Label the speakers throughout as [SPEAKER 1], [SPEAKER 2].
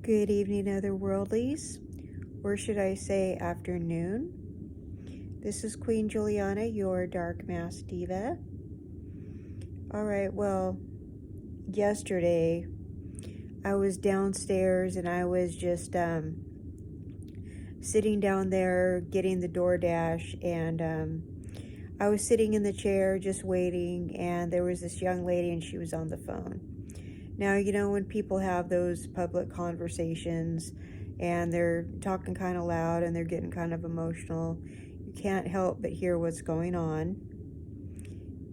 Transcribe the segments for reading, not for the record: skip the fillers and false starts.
[SPEAKER 1] Good evening, otherworldlies, or should I say afternoon. This is Queen Juliana, your Dark Mask Diva. Alright, well, yesterday I was downstairs and I was just sitting down there getting the DoorDash, and I was sitting in the chair just waiting, and there was this young lady and she was on the phone. Now, when people have those public conversations and they're talking kind of loud and they're getting kind of emotional, you can't help but hear what's going on.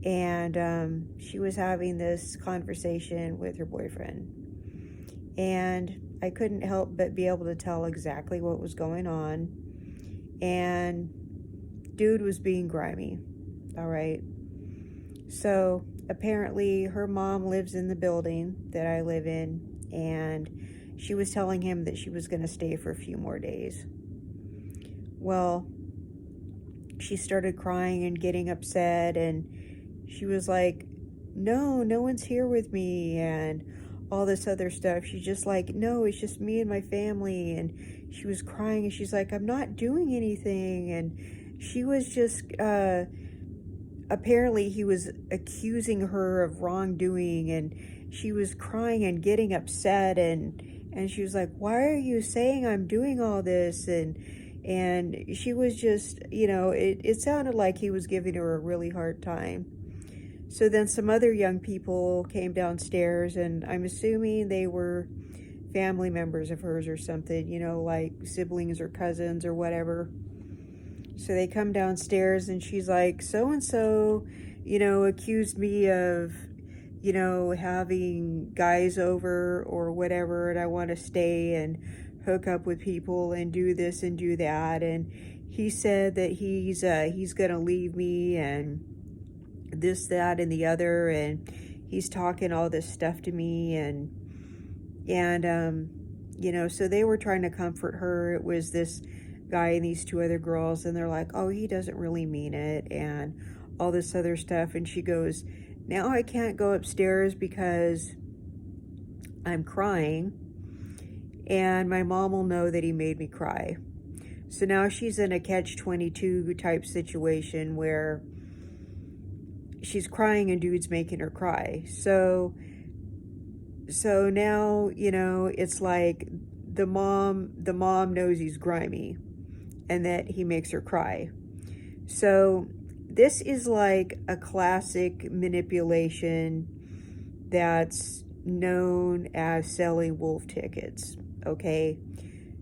[SPEAKER 1] And she was having this conversation with her boyfriend. And I couldn't help but be able to tell exactly what was going on. And dude was being grimy. All right. So apparently her mom lives in the building that I live in, and she was telling him that she was going to stay for a few more days. Well, she started crying and getting upset, and she was like, no one's here with me, and all this other stuff. She's just like, no, it's just me and my family. And she was crying, and she's like, I'm not doing anything. And she was just apparently he was accusing her of wrongdoing, and she was crying and getting upset, and she was like, why are you saying I'm doing all this? And she was just, it sounded like he was giving her a really hard time. So then some other young people came downstairs, and I'm assuming they were family members of hers or something, like siblings or cousins or whatever. So they come downstairs, and she's like, so-and-so, accused me of, having guys over or whatever, and I want to stay and hook up with people and do this and do that. And he said that he's going to leave me and this, that, and the other. And he's talking all this stuff to me. And so they were trying to comfort her. It was this guy and these two other girls, and they're like, oh, he doesn't really mean it, and all this other stuff. And she goes, now I can't go upstairs because I'm crying, and my mom will know that he made me cry. So now she's in a catch-22 type situation where she's crying and dude's making her cry. So now, it's like the mom knows he's grimy and that he makes her cry. So this is like a classic manipulation that's known as selling wolf tickets, okay?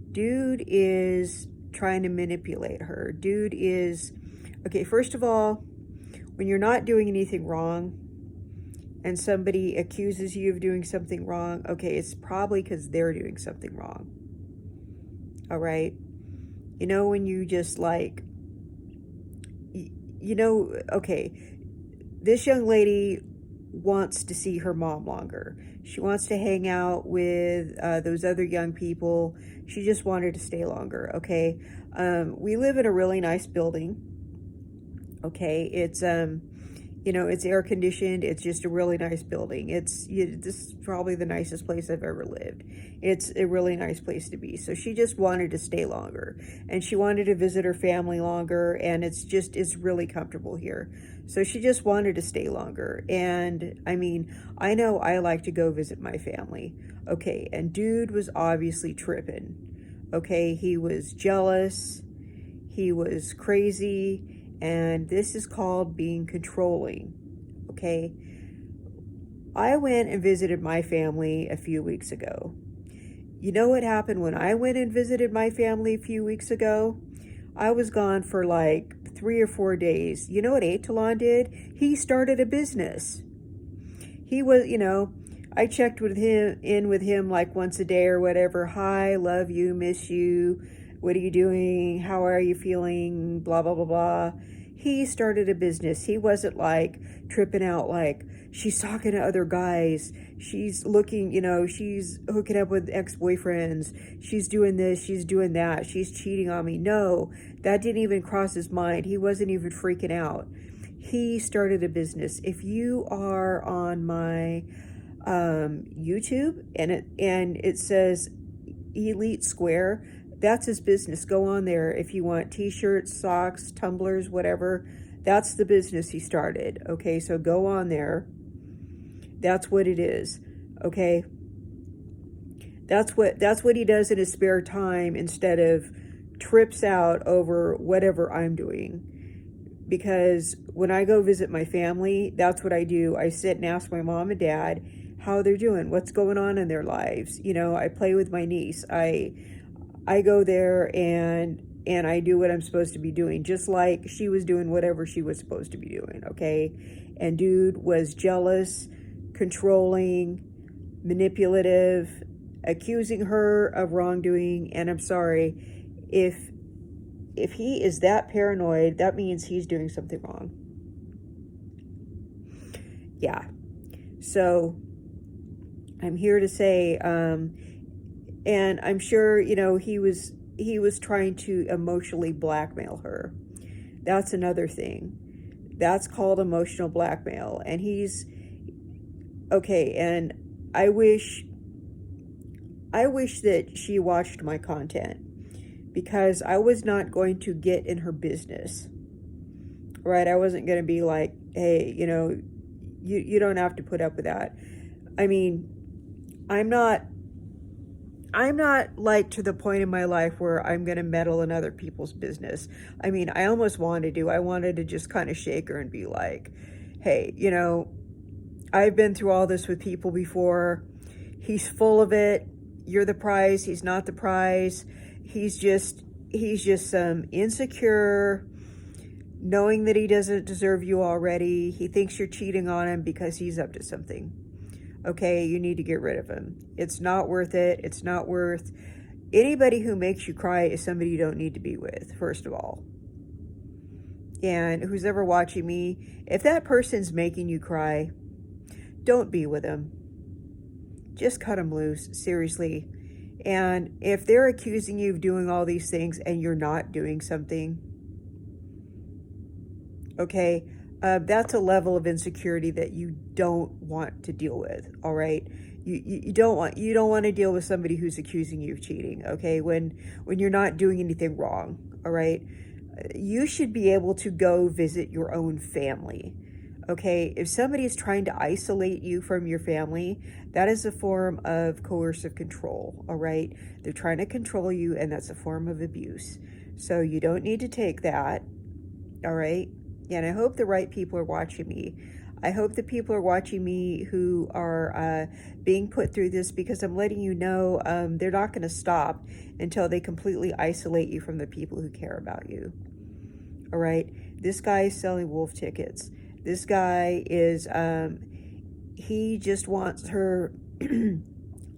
[SPEAKER 1] Dude is trying to manipulate her. Dude is, okay, first of all, when you're not doing anything wrong and somebody accuses you of doing something wrong, okay, it's probably because they're doing something wrong. All right? When you just like, okay, this young lady wants to see her mom longer. She wants to hang out with those other young people. She just wanted to stay longer, okay? We live in a really nice building, okay? It's, it's air conditioned. It's just a really nice building. This is probably the nicest place I've ever lived. It's a really nice place to be. So she just wanted to stay longer, and she wanted to visit her family longer, and it's really comfortable here. So she just wanted to stay longer. And I mean, I know I like to go visit my family. Okay. And dude was obviously tripping. Okay. He was jealous. He was crazy. And this is called being controlling, okay? I went and visited my family a few weeks ago. You know what happened when I went and visited my family a few weeks ago? I was gone for like 3 or 4 days. You know what Atalon did? He started a business. He was, I checked with him like once a day or whatever. Hi, love you, miss you. What are you doing? How are you feeling? Blah, blah, blah, blah. He started a business. He wasn't like tripping out like she's talking to other guys. She's looking, she's hooking up with ex-boyfriends. She's doing this. She's doing that. She's cheating on me. No, that didn't even cross his mind. He wasn't even freaking out. He started a business. If you are on my YouTube and it says Elite Square. That's his business. Go on there if you want t-shirts, socks, tumblers, whatever. That's the business he started. Okay, so go on there. That's what it is. Okay. That's what he does in his spare time instead of trips out over whatever I'm doing. Because when I go visit my family, that's what I do. I sit and ask my mom and dad how they're doing, what's going on in their lives. You know, I play with my niece. I go there and I do what I'm supposed to be doing, just like she was doing whatever she was supposed to be doing, okay? And dude was jealous, controlling, manipulative, accusing her of wrongdoing, and I'm sorry, if he is that paranoid, that means he's doing something wrong. Yeah. So I'm here to say, and I'm sure, you know, he was trying to emotionally blackmail her. That's another thing. That's called emotional blackmail. And he's okay. And I wish that she watched my content, because I was not going to get in her business, right? I wasn't going to be like, hey, you know, you don't have to put up with that. I mean, I'm not like to the point in my life where I'm going to meddle in other people's business. I mean, I almost wanted to. I wanted to just kind of shake her and be like, hey, you know, I've been through all this with people before. He's full of it. You're the prize. He's not the prize. He's just insecure, knowing that he doesn't deserve you already. He thinks you're cheating on him because he's up to something. Okay, you need to get rid of him. It's not worth it. It's not worth... Anybody who makes you cry is somebody you don't need to be with, first of all. And who's ever watching me, if that person's making you cry, don't be with them. Just cut them loose, seriously. And if they're accusing you of doing all these things and you're not doing something, okay, that's a level of insecurity that you don't want to deal with. All right, you don't want to deal with somebody who's accusing you of cheating. Okay, when you're not doing anything wrong. All right, you should be able to go visit your own family. Okay, if somebody is trying to isolate you from your family, that is a form of coercive control, all right? They're trying to control you, and that's a form of abuse. So you don't need to take that, all right? And I hope the right people are watching me. I hope the people are watching me who are being put through this, because I'm letting you know they're not going to stop until they completely isolate you from the people who care about you, all right? This guy is selling wolf tickets. This guy is, he just wants her,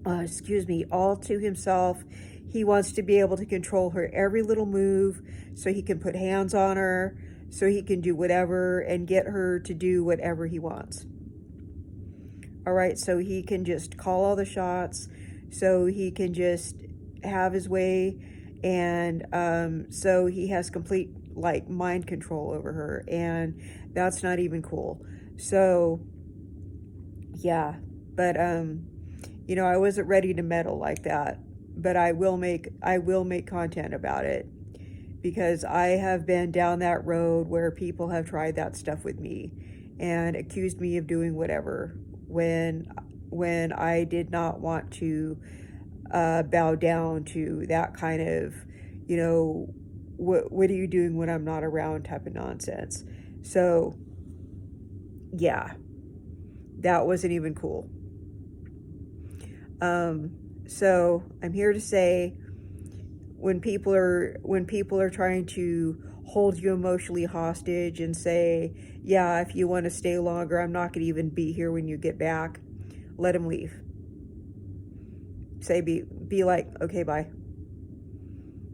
[SPEAKER 1] all to himself. He wants to be able to control her every little move so he can put hands on her, so he can do whatever and get her to do whatever he wants. All right, so he can just call all the shots, so he can just have his way, and so he has complete like mind control over her, and that's not even cool. So yeah, but you know, I wasn't ready to meddle like that, but I will make content about it, because I have been down that road where people have tried that stuff with me and accused me of doing whatever when I did not want to bow down to that kind of, you know, what are you doing when I'm not around type of nonsense. So yeah, that wasn't even cool. So I'm here to say, when people are trying to hold you emotionally hostage and say, yeah, if you want to stay longer, I'm not going to even be here when you get back, let them leave. Say, be like, okay, bye.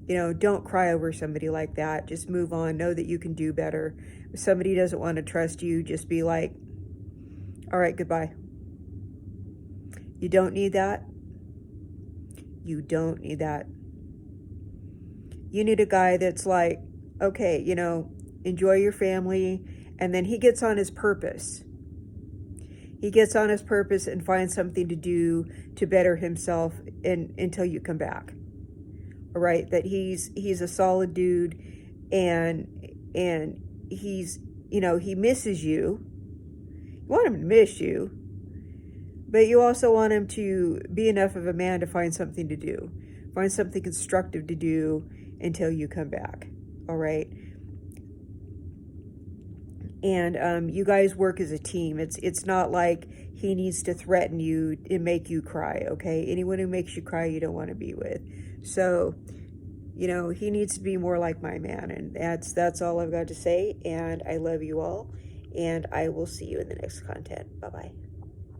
[SPEAKER 1] You know, don't cry over somebody like that. Just move on. Know that you can do better. If somebody doesn't want to trust you, just be like, all right, goodbye. You don't need that. You don't need that. You need a guy that's like, okay, you know, enjoy your family. And then he gets on his purpose. He gets on his purpose and finds something to do to better himself until you come back. all right? That he's a solid dude, and he's, you know, he misses you. You want him to miss you, but you also want him to be enough of a man to find something to do, find something constructive to do until you come back, all right? And you guys work as a team. It's not like he needs to threaten you and make you cry, okay? Anyone who makes you cry, you don't want to be with. So, you know, he needs to be more like my man, and that's all I've got to say. And I love you all, and I will see you in the next content. Bye-bye.